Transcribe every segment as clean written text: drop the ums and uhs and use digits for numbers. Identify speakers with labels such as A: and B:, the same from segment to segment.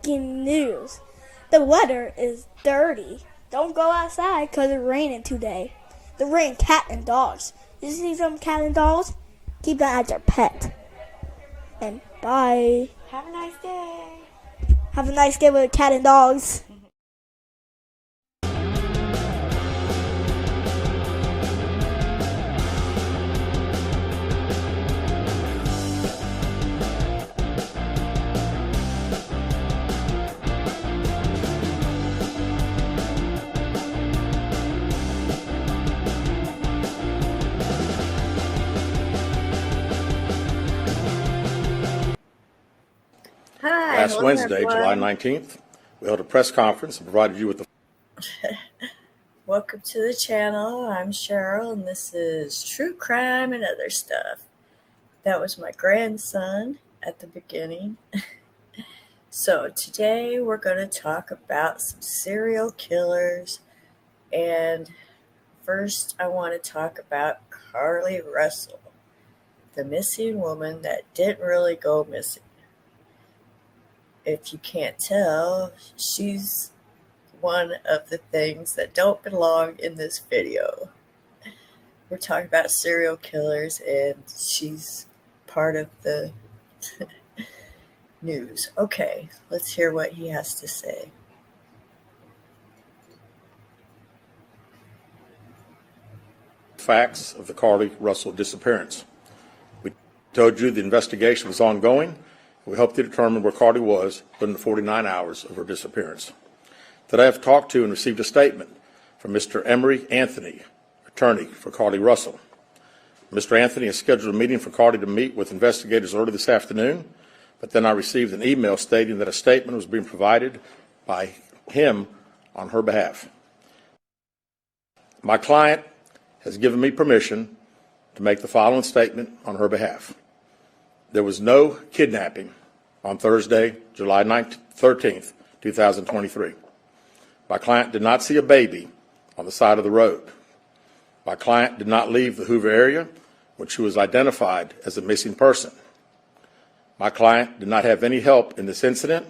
A: breaking news. The weather is dirty. Don't go outside because it's raining today. The rain, cat and dogs. You see some cat and dogs? Keep that as your pet. And bye.
B: Have a nice day.
A: Have a nice day with cat and dogs.
C: Last Wednesday, July 19th, we held a press conference and provided you with the...
B: Welcome to the channel. I'm Cheryl, and this is True Crime and Other Stuff. That was my grandson at the beginning. So today we're going to talk about some serial killers. And first I want to talk about Carlee Russel, the missing woman that didn't really go missing. If you can't tell, she's one of the things that don't belong in this video. We're talking about serial killers, and she's part of the news. Okay, let's hear what he has to say.
C: Facts of the Carlee Russel disappearance. We told you the investigation was ongoing. We helped you determine where Carlee was within the 49 hours of her disappearance. Today I've talked to and received a statement from Mr. Emery Anthony, attorney for Carlee Russel. Mr. Anthony has scheduled a meeting for Carlee to meet with investigators early this afternoon, but then I received an email stating that a statement was being provided by him on her behalf. My client has given me permission to make the following statement on her behalf. There was no kidnapping on Thursday, July 13th, 2023. My client did not see a baby on the side of the road. My client did not leave the Hoover area when she was identified as a missing person. My client did not have any help in this incident,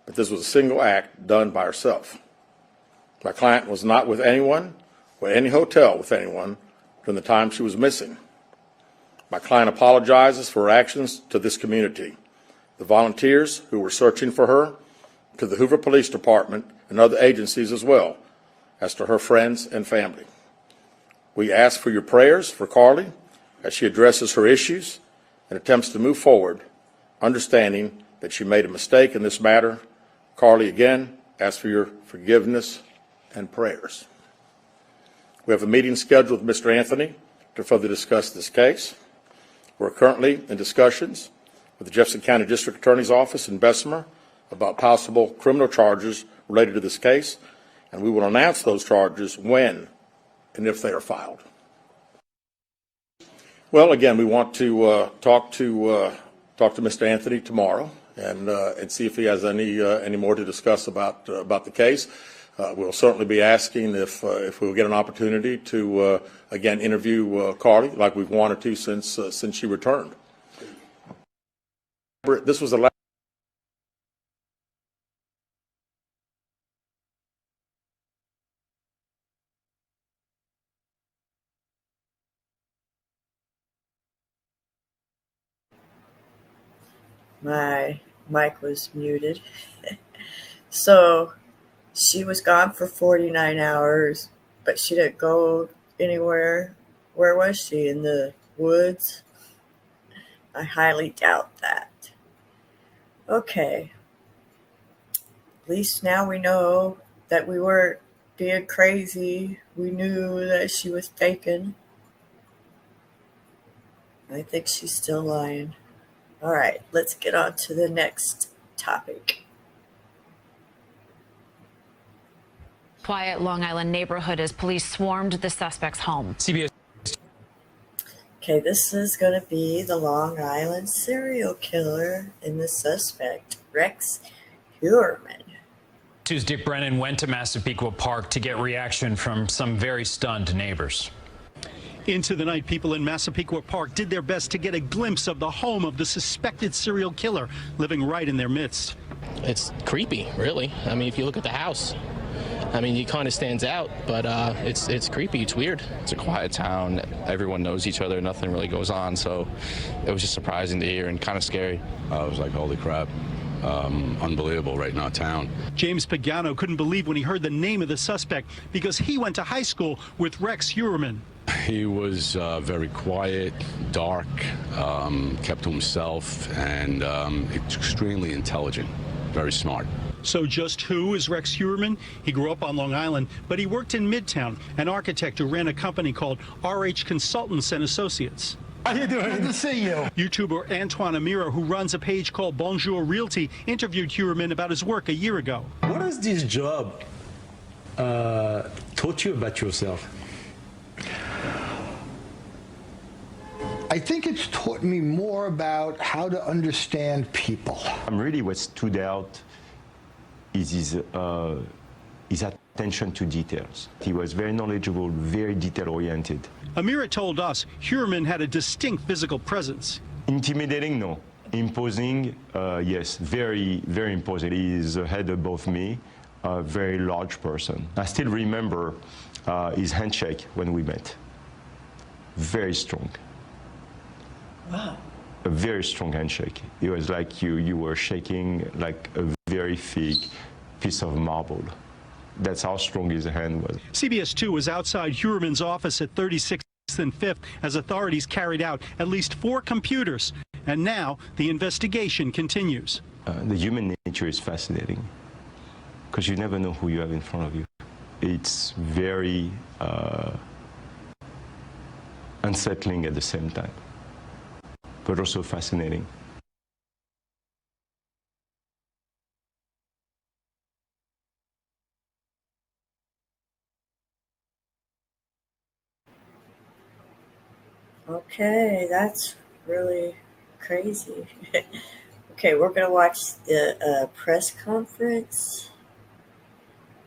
C: but this was a single act done by herself. My client was not with anyone or any hotel with anyone during the time she was missing. My client apologizes for her actions to this community, the volunteers who were searching for her, to the Hoover Police Department and other agencies as well, as to her friends and family. We ask for your prayers for Carlee as she addresses her issues and attempts to move forward, understanding that she made a mistake in this matter. Carlee, again, asks for your forgiveness and prayers. We have a meeting scheduled with Mr. Anthony to further discuss this case. We're currently in discussions with the Jefferson County District Attorney's Office in Bessemer about possible criminal charges related to this case, and we will announce those charges when and if they are filed. Well, again, we want to talk to Mr. Anthony tomorrow and see if he has any more to discuss about the case. We'll certainly be asking if we'll get an opportunity to again interview Carlee like we've wanted to since she returned. This was the last.
B: My mic was muted. So she was gone for 49 hours, but she didn't go anywhere. Where was she? In the woods? I highly doubt that. Okay. At least now we know that we weren't being crazy. We knew that she was taken. I think she's still lying. All right, let's get on to the next topic.
D: Quiet Long Island neighborhood as police swarmed the suspect's home. CBS.
B: Okay, this is going to be the Long Island serial killer and the suspect, Rex Heuermann.
E: Tuesday, Dick Brennan went to Massapequa Park to get reaction from some very stunned neighbors.
F: Into the night, people in Massapequa Park did their best to get a glimpse of the home of the suspected serial killer living right in their midst.
G: it's creepy, really. I mean, if you look at the house, I mean, he kind of stands out, but it's creepy. It's weird.
H: It's a quiet town. Everyone knows each other. Nothing really goes on. So it was just surprising to hear and kind of scary.
I: I was like, holy crap. Unbelievable right in our town.
F: James Pagano couldn't believe when he heard the name of the suspect because he went to high school with Rex Heuermann.
I: He was very quiet, dark, kept to himself, and extremely intelligent, very smart.
F: So just who is Rex Heuermann? He grew up on Long Island, but he worked in Midtown, an architect who ran a company called RH Consultants and Associates.
J: How you doing? Good to see you.
F: YouTuber Antoine Amira, who runs a page called Bonjour Realty, interviewed Heuermann about his work a year ago.
J: What has this job taught you about yourself?
K: I think it's taught me more about how to understand people.
L: Really what stood out is his attention to details. He was very knowledgeable, very detail-oriented.
F: Amira told us Heuermann had a distinct physical presence.
L: Intimidating, no. Imposing, yes, very, very imposing. He is a head above me, a very large person. I still remember his handshake when we met. Very strong.
B: Wow.
L: A very strong handshake. It was like you were shaking like a very thick piece of marble. That's how strong his hand was.
F: CBS 2 was outside Heuermann's office at 36th and 5th as authorities carried out at least 4 computers. And now the investigation continues.
L: The human nature is fascinating because you never know who you have in front of you. It's very unsettling at the same time, but also fascinating.
B: Okay, that's really crazy. Okay, we're going to watch the press conference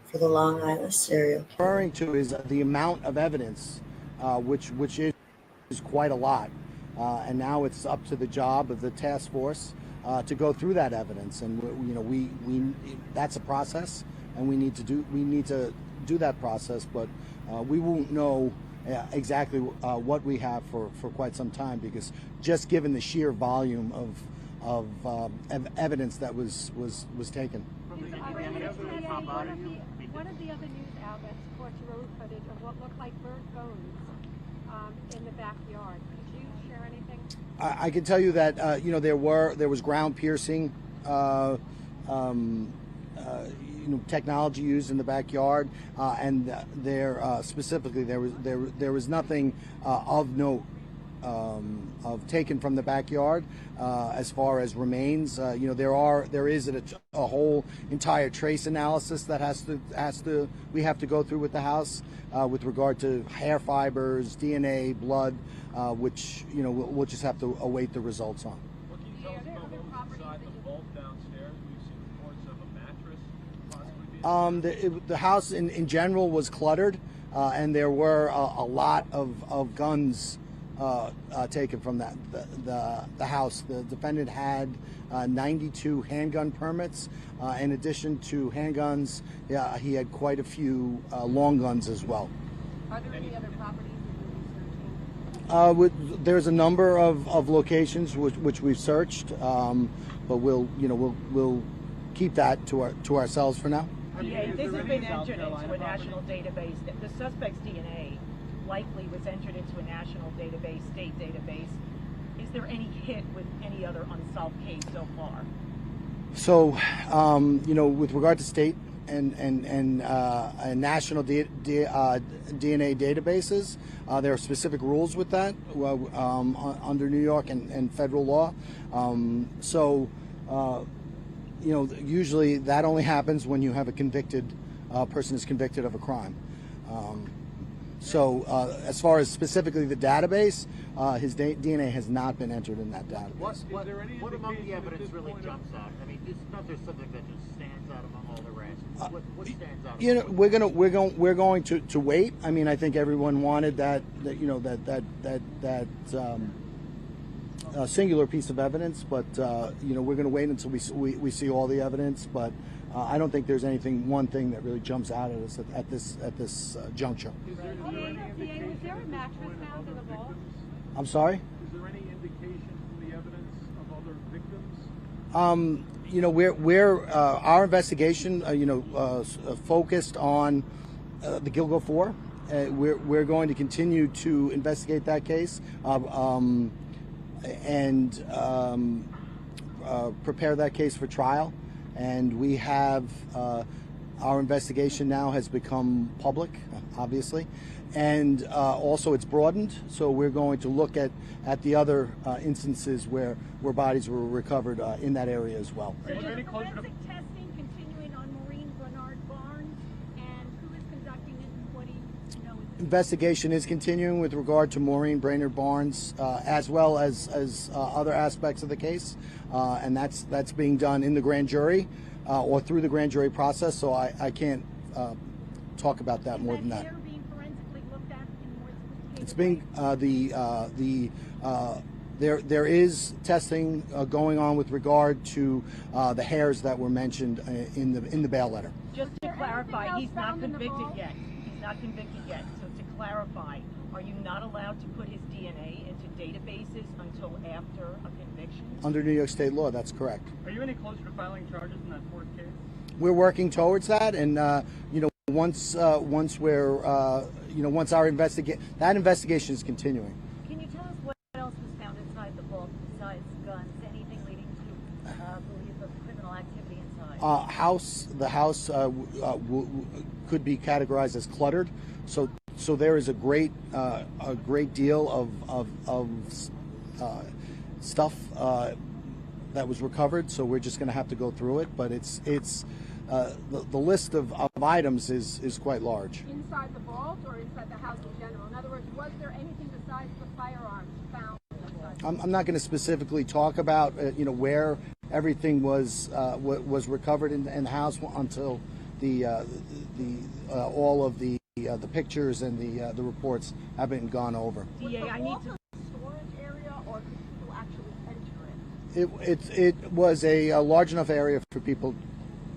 B: for the Long Island serial killer.
M: Referring to is the amount of evidence, which is quite a lot. And now it's up to the job of the task force to go through that evidence, and we that's a process, and we need to do that process, but we won't know exactly what we have for quite some time, because just given the sheer volume of evidence that was taken.
N: One of the other news outlets caught road footage of what looked like burnt bones in the backyard. Could you share anything?
M: I can tell you that there was ground piercing technology used in the backyard, and specifically there was nothing of note of taken from the backyard as far as remains. There is a whole entire trace analysis that we have to go through with the house with regard to hair fibers, DNA, blood, which we'll just have to await the results on.
O: What can you tell us about what was inside the vault downstairs? We've seen reports of a mattress possibly being
M: The house in general was cluttered, and there were a lot of guns taken from the house. The defendant had 92 handgun permits. In addition to handguns, he had quite a few long guns as well.
N: Are there any other properties that you're researching?
M: There's a number of locations which we've searched, but we'll keep that to ourselves for now.
P: Okay, this has been entered into a national database. The suspect's DNA likely was entered into a national database, state database. Is there any hit with any other unsolved case so far?
M: So, with regard to state and national DNA databases, there are specific rules with that under New York and federal law. Usually that only happens when you have a convicted person is convicted of a crime. As far as specifically the database, his DNA has not been entered in that database.
Q: What among the evidence really jumps out? I mean, it's not just something that just stands out among all the rest. What stands out?
M: We're going to wait. I mean, I think everyone wanted that singular piece of evidence, but we're going to wait until we see all the evidence. But I don't think there's one thing that really jumps out at us at this juncture.
N: Was there a mattress found in the vault?
M: I'm sorry?
O: Is there any indication from the evidence of other victims?
M: Our investigation, focused on the Gilgo 4. We're going to continue to investigate that case and prepare that case for trial. And we have our investigation now has become public, obviously, and also it's broadened. So we're going to look at the other instances where bodies were recovered in that area as well.
P: So is forensic testing continuing on Maureen Bernard Barnes, and who is conducting it, and what do you know?
M: Investigation is continuing with regard to Maureen Brainerd Barnes, as well as other aspects of the case, and that's being done in the grand jury or through the grand jury process. So I can't talk about that more than that.
P: Being forensically looked at in more sophisticated
M: It's being there is testing going on with regard to the hairs that were mentioned in the bail letter.
P: Just to clarify, he's not convicted yet. He's not convicted yet. So to clarify, are you not allowed to put his DNA into databases until after a conviction?
M: Under New York State law, that's correct.
O: Are you any closer to filing charges in that fourth case?
M: We're working towards that, and once our that investigation is continuing.
P: Can you tell us what else was found inside the vault besides guns? Anything leading to belief of criminal activity inside?
M: The house could be categorized as cluttered. So there is a great deal of stuff that was recovered. So we're just going to have to go through it. But it's the list of items is quite large.
N: Inside the vault or inside the house in general? In other words, was there anything besides the firearms found inside?
M: I'm not going to specifically talk about where everything was recovered in the house until all of the pictures and the reports have been gone over.
P: DA, I need to.
N: Storage area, or could people actually enter it?
M: It was a large enough area for people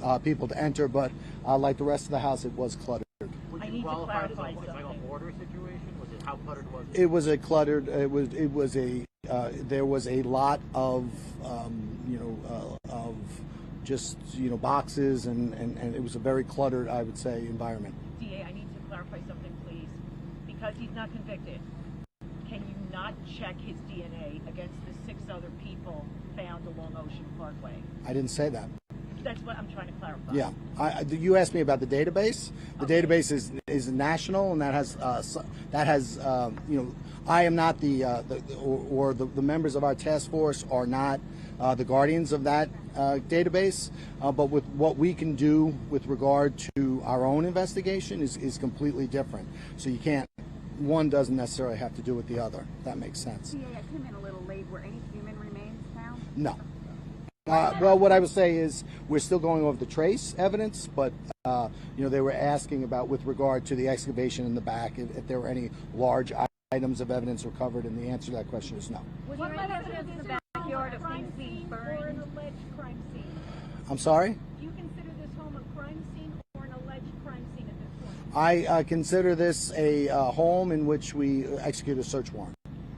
M: to enter, but like the rest of the house, it was cluttered.
Q: Would you qualify it as like a hoarder situation? Was it, how cluttered was it?
M: It was a cluttered. It was a. There was a lot of of just boxes and it was a very cluttered, I would say, environment.
P: DA, I need to clarify something, please. Because he's not convicted, can you not check his DNA against the 6 other people found along Ocean Parkway?
M: I didn't say that.
P: That's what I'm trying to clarify.
M: Yeah, you asked me about the database. The database is national, and that has I am not the members of our task force are not the guardians of that database. But with what we can do with regard to our own investigation is completely different. So you can't. One doesn't necessarily have to do with the other. If that makes sense.
N: Yeah, I came in a little late. Were any human remains found?
M: No. Well, what I would say is we're still going over the trace evidence, but they were asking about with regard to the excavation in the back if there were any large items of evidence recovered, and the answer to that question is no.
N: Was there any evidence in the backyard of things being burned? Or an alleged crime scene?
M: I'm sorry?
N: Do you consider this home a crime scene or an alleged crime scene at this point?
M: I consider this a home in which we execute a search warrant.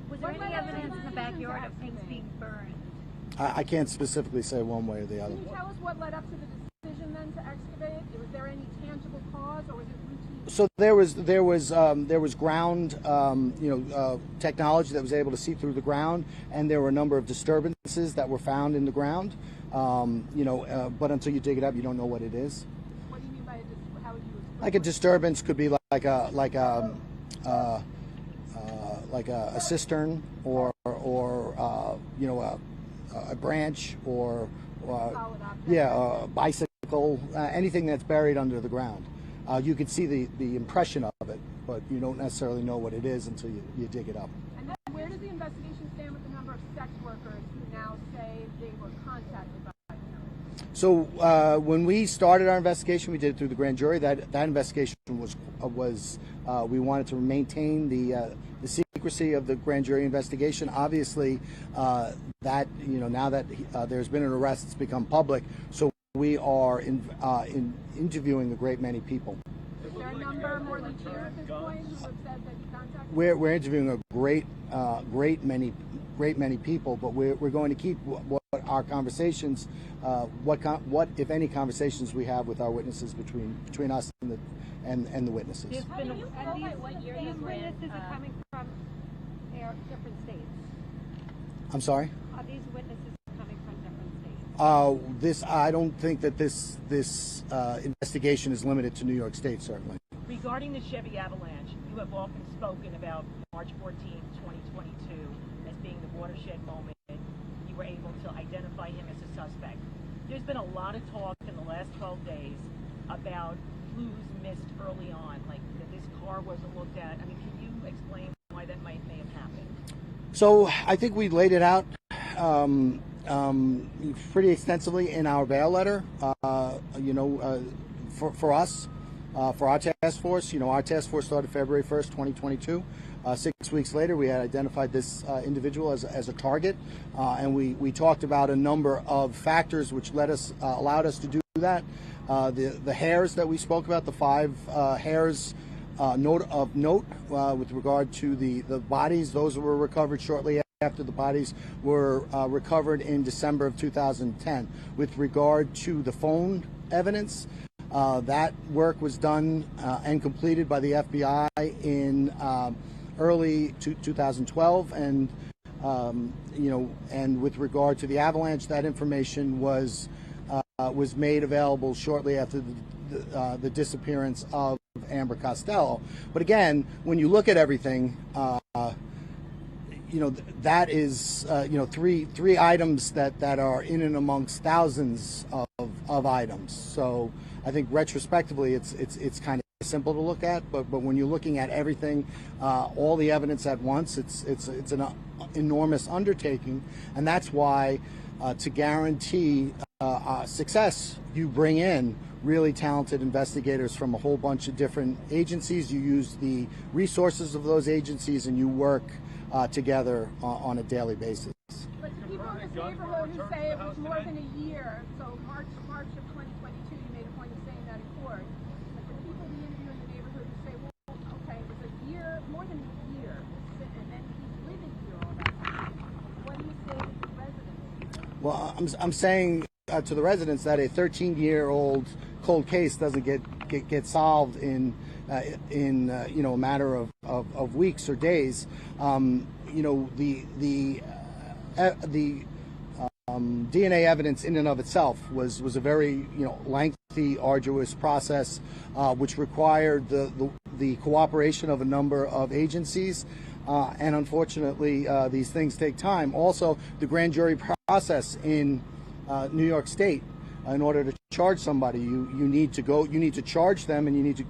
N: Was there any evidence in the backyard of things being burned?
M: I can't specifically say one way or the other.
N: Can you tell us what led up to the decision then to excavate? Was there any tangible cause, or was it routine?
M: So there was ground technology that was able to see through the ground, and there were a number of disturbances that were found in the ground. But until you dig it up, you don't know what it is.
N: What do you mean by how would you explain?
M: Like a disturbance could be like a cistern or a branch or a bicycle, anything that's buried under the ground. You could see the impression of it, but you don't necessarily know what it is until you dig it up.
N: And then where does the investigation stand with the number of sex workers who now say they were contacted by him?
M: So when we started our investigation, we did it through the grand jury. That investigation was we wanted to maintain the secrecy secrecy of the grand jury investigation. Obviously, that now that there's been an arrest, it's become public. So we are interviewing a great many people.
N: Is there a number more than 2 at this point who have said that you contacted?
M: We're interviewing a great many people, but we're going to keep what our conversations, what if any conversations we have with our witnesses between us and the witnesses.
N: These witnesses are coming from different states.
M: I'm sorry?
N: Are these witnesses coming from different states?
M: I don't think that this investigation is limited to New York State, certainly.
P: Regarding the Chevy avalanche, you have often spoken about March 14, 2022 as being the watershed moment. You were able to identify him as a suspect. There's been a lot of talk in the last 12 days about clues missed early on, like that this car wasn't looked at. I mean, can you explain why that may have happened?
M: So I think we laid it out pretty extensively in our bail letter. For us, for our task force, our task force started February 1st, 2022. 6 weeks later, we had identified this individual as a target, and we talked about a number of factors which allowed us to do that. The hairs that we spoke about, the 5 hairs of note with regard to the bodies, those were recovered shortly after the bodies were recovered in December of 2010. With regard to the phone evidence, that work was done and completed by the FBI in early 2012, and and with regard to the avalanche, that information was made available shortly after the disappearance of Amber Costello. But again, when you look at everything, that is three items that are in and amongst thousands of items. So I think retrospectively, it's kind of simple to look at, but when you're looking at everything, all the evidence at once, it's an enormous undertaking, and that's why to guarantee success, you bring in really talented investigators from a whole bunch of different agencies. You use the resources of those agencies, and you work together on a daily basis.
N: But the people in this neighborhood who say it was more than a year, so March of 2022, you made a point of saying that in court. But the people we interview in the neighborhood who say, well, okay, it was a year, more than a year, and then he's living here all that time. What do you say to the residents?
M: Well, I'm saying to the residents that a 13-year-old cold case doesn't get solved in a matter of weeks or days. The DNA evidence in and of itself was a very lengthy, arduous process, which required the cooperation of a number of agencies, and unfortunately these things take time. Also, the grand jury process in New York State, in order to charge somebody, you need to charge them, and you need to,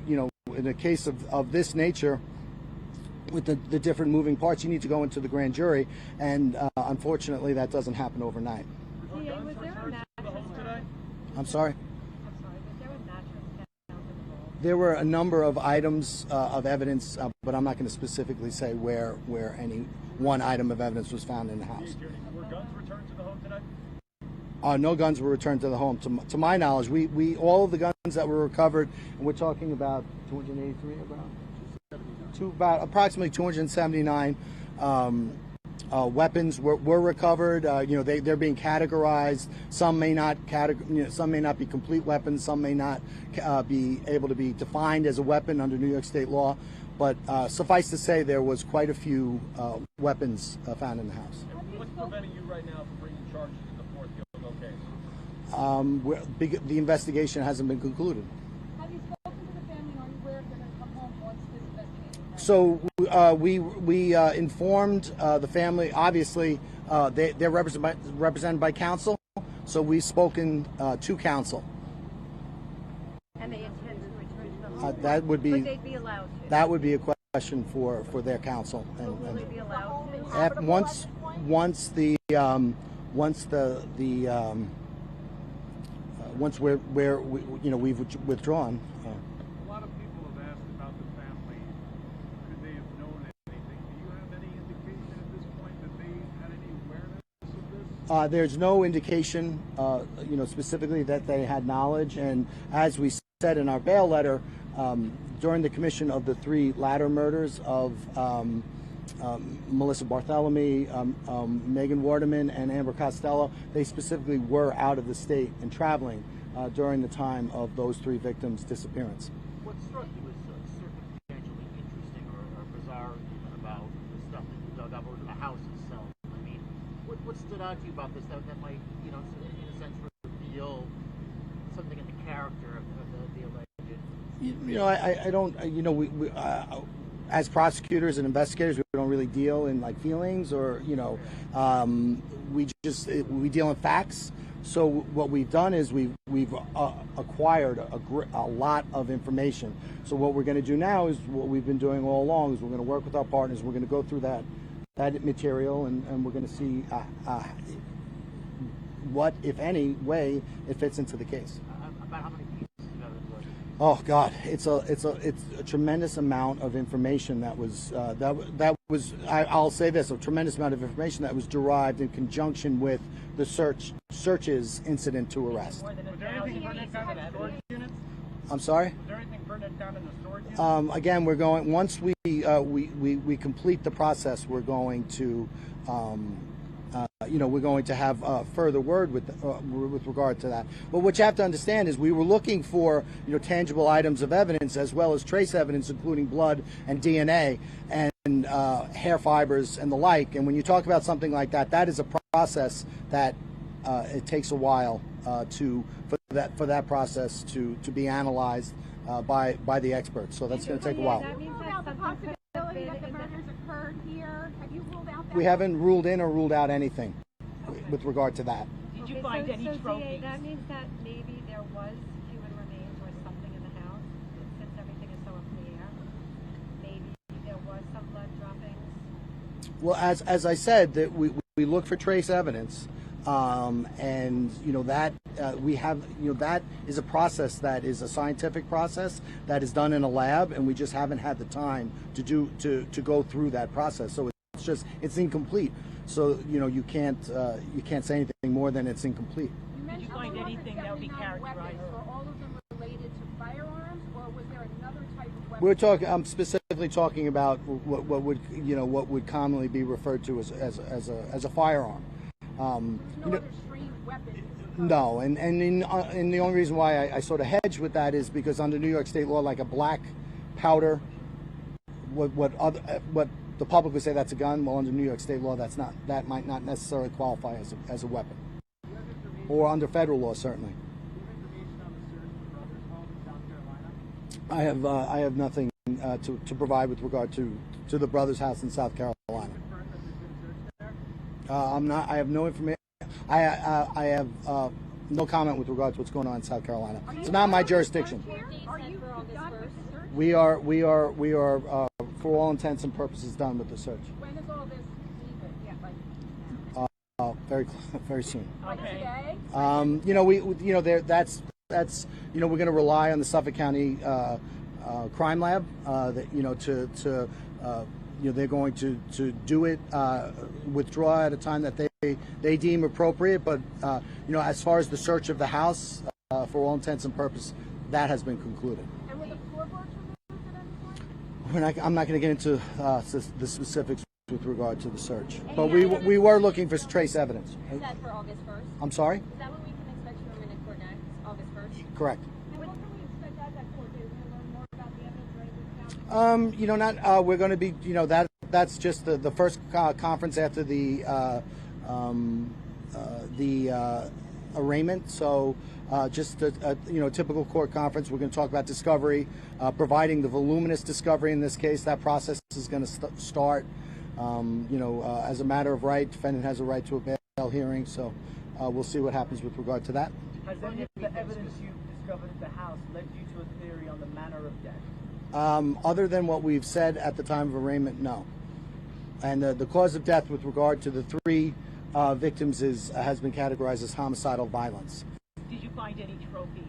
M: in a case of this nature, with the different moving parts, you need to go into the grand jury, and unfortunately that doesn't happen overnight.
N: Was there a mattress today?
M: I'm sorry?
N: Was there a mattress found involved?
M: There were a number of items of evidence, but I'm not going to specifically say where any one item of evidence was found in the house.
O: Were guns returned to the home today?
M: No guns were returned to the home. To my knowledge, we all of the guns that were recovered, and we're talking about 283, about approximately 279 weapons were recovered. They're being categorized. Some may not be complete weapons. Some may not be able to be defined as a weapon under New York State law. But suffice to say, there was quite a few weapons found in the house.
O: What's preventing you right now from bringing charges in the fourth case?
M: The investigation hasn't been concluded.
N: Have you spoken to the family? Are you aware if they're going to come home once this investigation is
M: So we informed the family. Obviously, they're represented by counsel, so we've spoken to counsel.
N: And they intend to return to the home?
M: That would be.
N: Would they be allowed to?
M: That would be a question for their counsel.
N: Will they be allowed to?
M: Once we've withdrawn.
O: A lot of people have asked about the family. Could they have known anything? Do you have any
M: There's no indication, specifically that they had knowledge. And as we said in our bail letter, during the commission of the 3 latter murders of Melissa Barthelemy, Megan Waterman, and Amber Costello, they specifically were out of the state and traveling during the time of those 3 victims' disappearance.
Q: What struck you as circumstantially interesting or bizarre even about the stuff that you dug up, or the house itself? I mean, what stood out to you about this that might, in a sense, reveal something in the character of the alleged?
M: I don't. We as prosecutors and investigators, we don't really deal in like feelings or we deal in facts. So what we've done is we've acquired a lot of information. So what we're going to do now is what we've been doing all along is we're going to work with our partners. We're going to go through that material and we're going to see what, if any, way it fits into the case.
Q: About how many pieces of evidence was it?
M: Oh God, it's a tremendous amount of information that was I'll say this, a tremendous amount of information that was derived in conjunction with the searches incident to arrest. I'm sorry?
O: Was there anything burned down in the storage unit?
M: Again, we're going, once we complete the process, we're going to we're going to have further word with regard to that. But what you have to understand is we were looking for tangible items of evidence as well as trace evidence, including blood and DNA and hair fibers and the like. And when you talk about something like that, that is a process that it takes a while for that process to be analyzed by the experts. So that's going to take a while.
N: Have you ruled out the possibility that the murders occurred here? Have you ruled out that?
M: We haven't ruled in or ruled out anything with regard to that.
P: Did you find any trophies?
R: That means that maybe there was human remains or something in the house, since everything is so up in the air. Maybe there was some blood droppings.
M: Well, as I said, that we look for trace evidence, and that we have that is a process that is a scientific process that is done in a lab, and we just haven't had the time to go through that process. So it's incomplete. So you can't say anything more than it's incomplete.
P: Did you find anything that would be characterized?
N: Were all of them related to firearms, or was there another type of weapon?
M: We're talking. I'm specifically talking about what would commonly be referred to as a firearm.
N: No other strange weapons.
M: No, and the only reason why I sort of hedge with that is because under New York state law, like a black powder, what the public would say that's a gun. Well, under New York state law, that might not necessarily qualify as a weapon, or under federal law certainly. I have nothing to provide with regard to the brother's house in South Carolina. I have no information. I have no comment with regard to what's going on in South Carolina. It's not my jurisdiction.
N: Are you done with the search?
M: We are for all intents and purposes done with the search.
N: When is all this leaving?
M: Very soon.
N: Okay.
M: That's we're going to rely on the Suffolk County Crime Lab they're going to do it, withdraw at a time that they deem appropriate. But as far as the search of the house, for all intents and purposes, that has been concluded.
N: And were the floorboards removed at any point?
M: I'm not going to get into the specifics with regard to the search, but we were looking for trace evidence.
R: Is that for August 1st?
M: I'm sorry?
R: Is that when we can expect you to remain in court next? August 1st?
M: Correct.
N: And what can we expect at that court date? We're going to learn more about the evidence right now?
M: We're going to be, that's just the first conference after the arraignment. So just a typical court conference. We're going to talk about discovery, providing the voluminous discovery in this case. That process is going to start. As a matter of right, defendant has a right to a bail hearing. So we'll see what happens with regard to that.
S: Has any of the evidence you discovered at the house led you to a theory on the manner of death?
M: Other than what we've said at the time of arraignment, no. And the cause of death with regard to the 3 victims has been categorized as homicidal violence.
P: Did you find any trophies?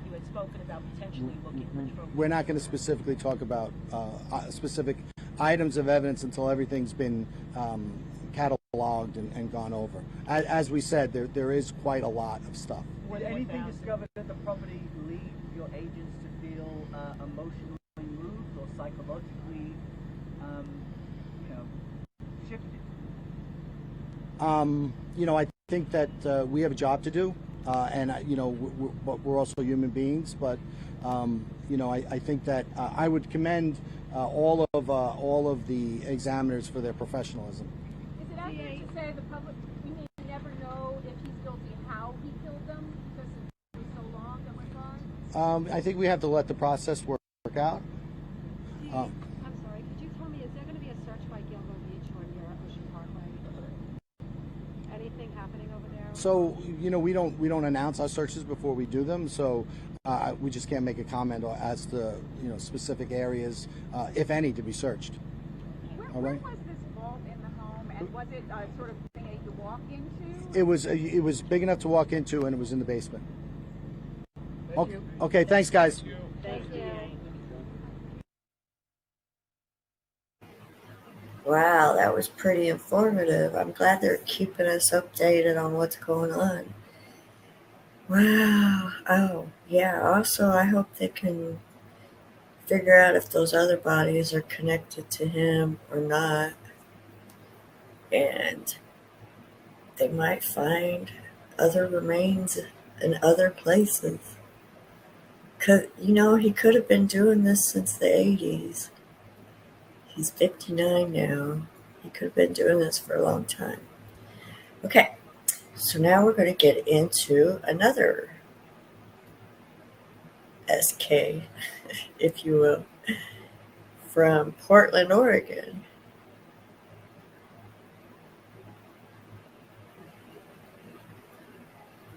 P: You had spoken about potentially looking for trophies.
M: We're not going to specifically talk about specific items of evidence until everything's been cataloged cataloged and gone over. As we said, there is quite a lot of stuff.
S: Would anything discovered at the property lead your agents to feel emotionally moved or psychologically, shifted?
M: I think that we have a job to do, and we're also human beings. But I think that I would commend all of the examiners for their professionalism.
N: Is it accurate to say the public, we may never know if he's guilty how he killed them because it was so long that went by?
M: I think we have to let the process work out.
R: I'm sorry, could you tell me, is there going to be a search by Gilgo Beach or near Ocean Parkway? Anything happening over there?
M: So we don't announce our searches before we do them. So we just can't make a comment as to specific areas, if any, to be searched.
N: Where was this vault in the home, and was it sort of thing that you could walk into?
M: It was big enough to walk into, and it was in the basement. Okay, thanks, guys.
R: Thank you.
B: Wow, that was pretty informative. I'm glad they're keeping us updated on what's going on. Wow. Oh, yeah. Also, I hope they can figure out if those other bodies are connected to him or not. And they might find other remains in other places. Because, he could have been doing this since the 80s. He's 59 now. He could have been doing this for a long time. Okay, so now we're going to get into another SK, if you will, from Portland, Oregon.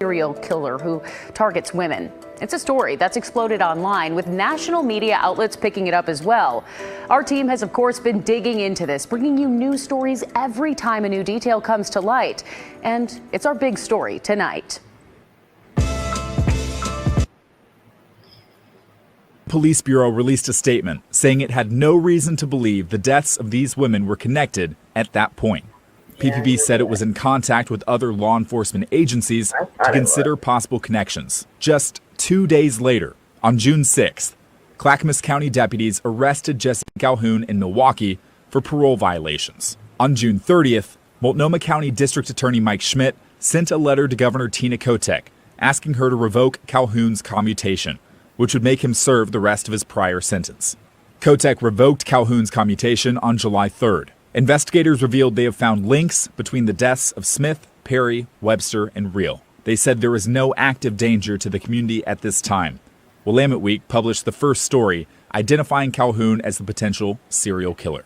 T: Serial killer who targets women. It's a story that's exploded online, with national media outlets picking it up as well. Our team has, of course, been digging into this, bringing you new stories every time a new detail comes to light. And it's our big story tonight.
U: Police Bureau released a statement saying it had no reason to believe the deaths of these women were connected at that point. PPB said it was in contact with other law enforcement agencies to consider possible connections. Just 2 days later, on June 6th, Clackamas County deputies arrested Jesse Calhoun in Milwaukee for parole violations. On June 30th, Multnomah County District Attorney Mike Schmidt sent a letter to Governor Tina Kotek asking her to revoke Calhoun's commutation, which would make him serve the rest of his prior sentence. Kotek revoked Calhoun's commutation on July 3rd. Investigators revealed they have found links between the deaths of Smith, Perry, Webster, and Reel. They said there is no active danger to the community at this time. Willamette Week published the first story identifying Calhoun as the potential serial killer.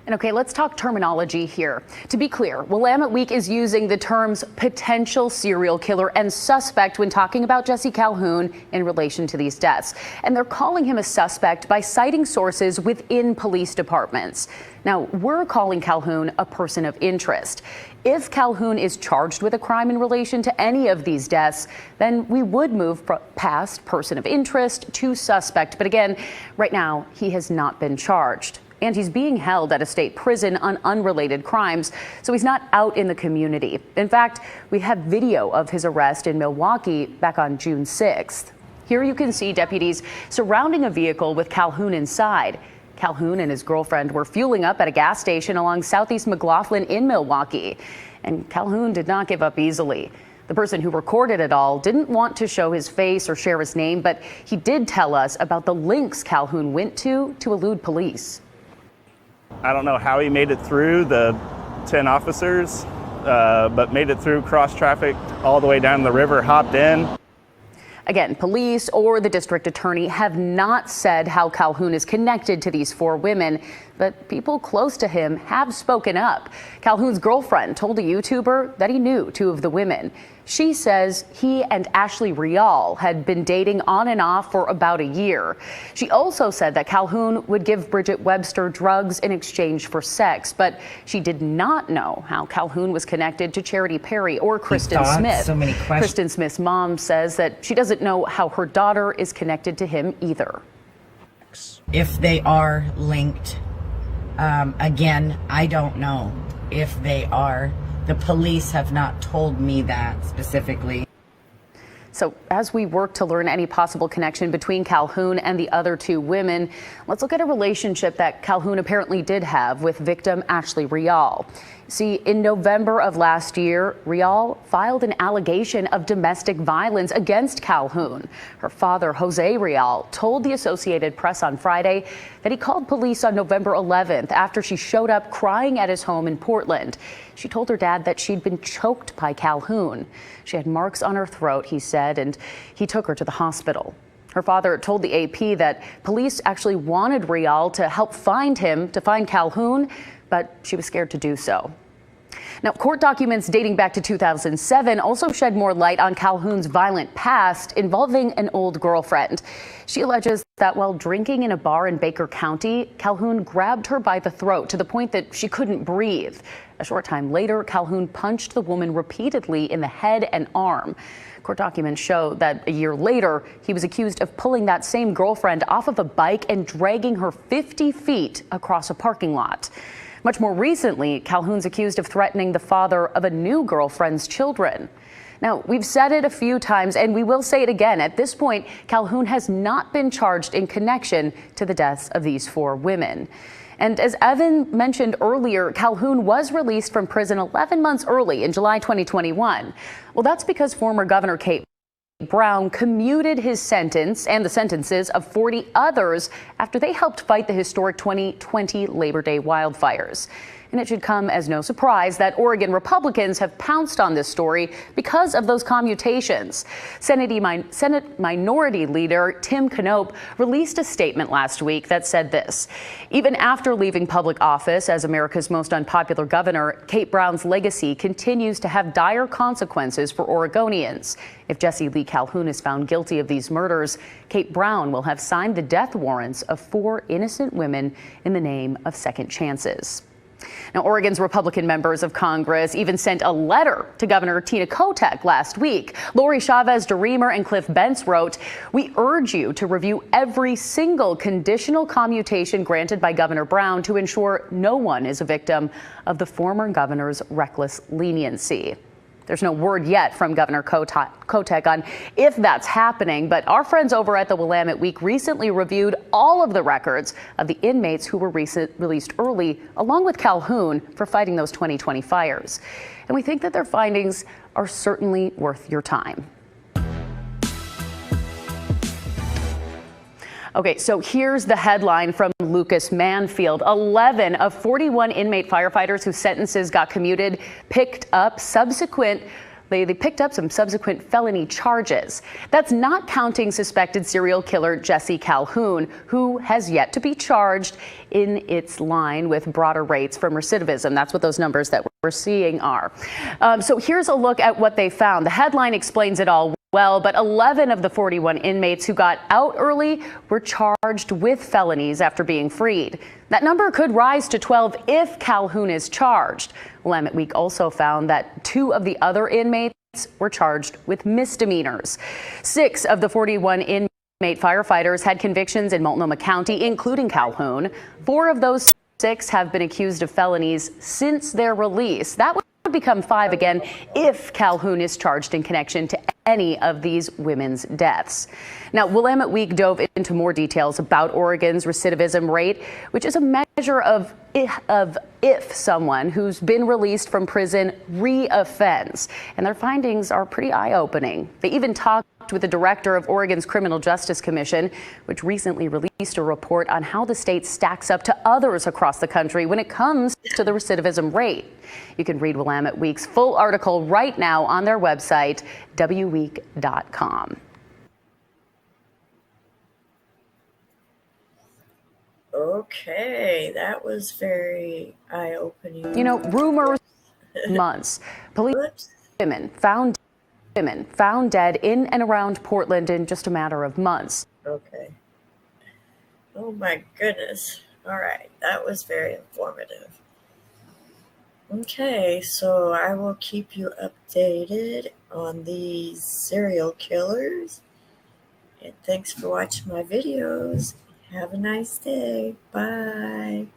T: And okay, let's talk terminology here. To be clear, Willamette Week is using the terms potential serial killer and suspect when talking about Jesse Calhoun in relation to these deaths. And they're calling him a suspect by citing sources within police departments. Now, we're calling Calhoun a person of interest. If Calhoun is charged with a crime in relation to any of these deaths, then we would move past person of interest to suspect. But again, right now, he has not been charged. And he's being held at a state prison on unrelated crimes, so he's not out in the community. In fact, we have video of his arrest in Milwaukee back on June 6th. Here you can see deputies surrounding a vehicle with Calhoun inside. Calhoun and his girlfriend were fueling up at a gas station along Southeast McLaughlin in Milwaukee. And Calhoun did not give up easily. The person who recorded it all didn't want to show his face or share his name, but he did tell us about the links Calhoun went to elude police.
V: I don't know how he made it through the 10 officers, but made it through cross traffic all the way down the river, hopped in.
T: Again, police or the district attorney have not said how Calhoun is connected to these four women, but people close to him have spoken up. Calhoun's girlfriend told a YouTuber that he knew two of the women. She says he and Ashley Rial had been dating on and off for about a year. She also said that Calhoun would give Bridget Webster drugs in exchange for sex, but she did not know how Calhoun was connected to Charity Perry or Kristen Smith.
W: So many questions.
T: Kristen Smith's mom says that she doesn't know how her daughter is connected to him either.
W: If they are linked, again, I don't know.
A: if they are. The police have not told me that specifically.
T: So as we work to learn any possible connection between Calhoun and the other two women, let's look at a relationship that Calhoun apparently did have with victim Ashley Rial. See, in November of last year, Rial filed an allegation of domestic violence against Calhoun. Her father, Jose Rial, told the Associated Press on Friday that he called police on November 11th after she showed up crying at his home in Portland. She told her dad that she'd been choked by Calhoun. She had marks on her throat, he said, and he took her to the hospital. Her father told the AP that police actually wanted Rial to help find Calhoun, but she was scared to do so. Now, court documents dating back to 2007 also shed more light on Calhoun's violent past involving an old girlfriend. She alleges that while drinking in a bar in Baker County, Calhoun grabbed her by the throat to the point that she couldn't breathe. A short time later, Calhoun punched the woman repeatedly in the head and arm. Court documents show that a year later, he was accused of pulling that same girlfriend off of a bike and dragging her 50 feet across a parking lot. Much more recently, Calhoun's accused of threatening the father of a new girlfriend's children. Now, we've said it a few times, and we will say it again. At this point, Calhoun has not been charged in connection to the deaths of these four women. And as Evan mentioned earlier, Calhoun was released from prison 11 months early in July 2021. Well, that's because former Governor Kate Brown commuted his sentence and the sentences of 40 others after they helped fight the historic 2020 Labor Day wildfires. And it should come as no surprise that Oregon Republicans have pounced on this story because of those commutations. Senate Minority Leader Tim Knopp released a statement last week that said this: even after leaving public office as America's most unpopular governor, Kate Brown's legacy continues to have dire consequences for Oregonians. If Jesse Lee Calhoun is found guilty of these murders, Kate Brown will have signed the death warrants of 4 innocent women in the name of second chances. Now, Oregon's Republican members of Congress even sent a letter to Governor Tina Kotek last week. Lori Chavez-DeRemer and Cliff Bentz wrote, "We urge you to review every single conditional commutation granted by Governor Brown to ensure no one is a victim of the former governor's reckless leniency." There's no word yet from Governor Kotek on if that's happening, but our friends over at the Willamette Week recently reviewed all of the records of the inmates who were released early, along with Calhoun, for fighting those 2020 fires. And we think that their findings are certainly worth your time. Okay, so here's the headline from Lucas Manfield. 11 of 41 inmate firefighters whose sentences got commuted picked up some subsequent felony charges. That's not counting suspected serial killer Jesse Calhoun, who has yet to be charged, in its line with broader rates from recidivism. That's what those numbers that we're seeing are. So here's a look at what they found. The headline explains it all well, but 11 of the 41 inmates who got out early were charged with felonies after being freed. That number could rise to 12 if Calhoun is charged. Willamette Week also found that 2 of the other inmates were charged with misdemeanors. 6 of the 41 inmate firefighters had convictions in Multnomah County, including Calhoun. 4 of those 6 have been accused of felonies since their release. That would become 5 again if Calhoun is charged in connection to any of these women's deaths. Now, Willamette Week dove into more details about Oregon's recidivism rate, which is a measure of if someone who's been released from prison reoffends. And their findings are pretty eye-opening. They even talked with the director of Oregon's Criminal Justice Commission, which recently released a report on how the state stacks up to others across the country when it comes to the recidivism rate. You can read Willamette Week's full article right now on their website, wweek.com.
B: Okay, that was very eye-opening.
T: You know, rumors months. Police women found dead in and around Portland in just a matter of months.
B: Okay. Oh my goodness. All right, that was very informative. Okay, so I will keep you updated on these serial killers. And thanks for watching my videos. Have a nice day. Bye.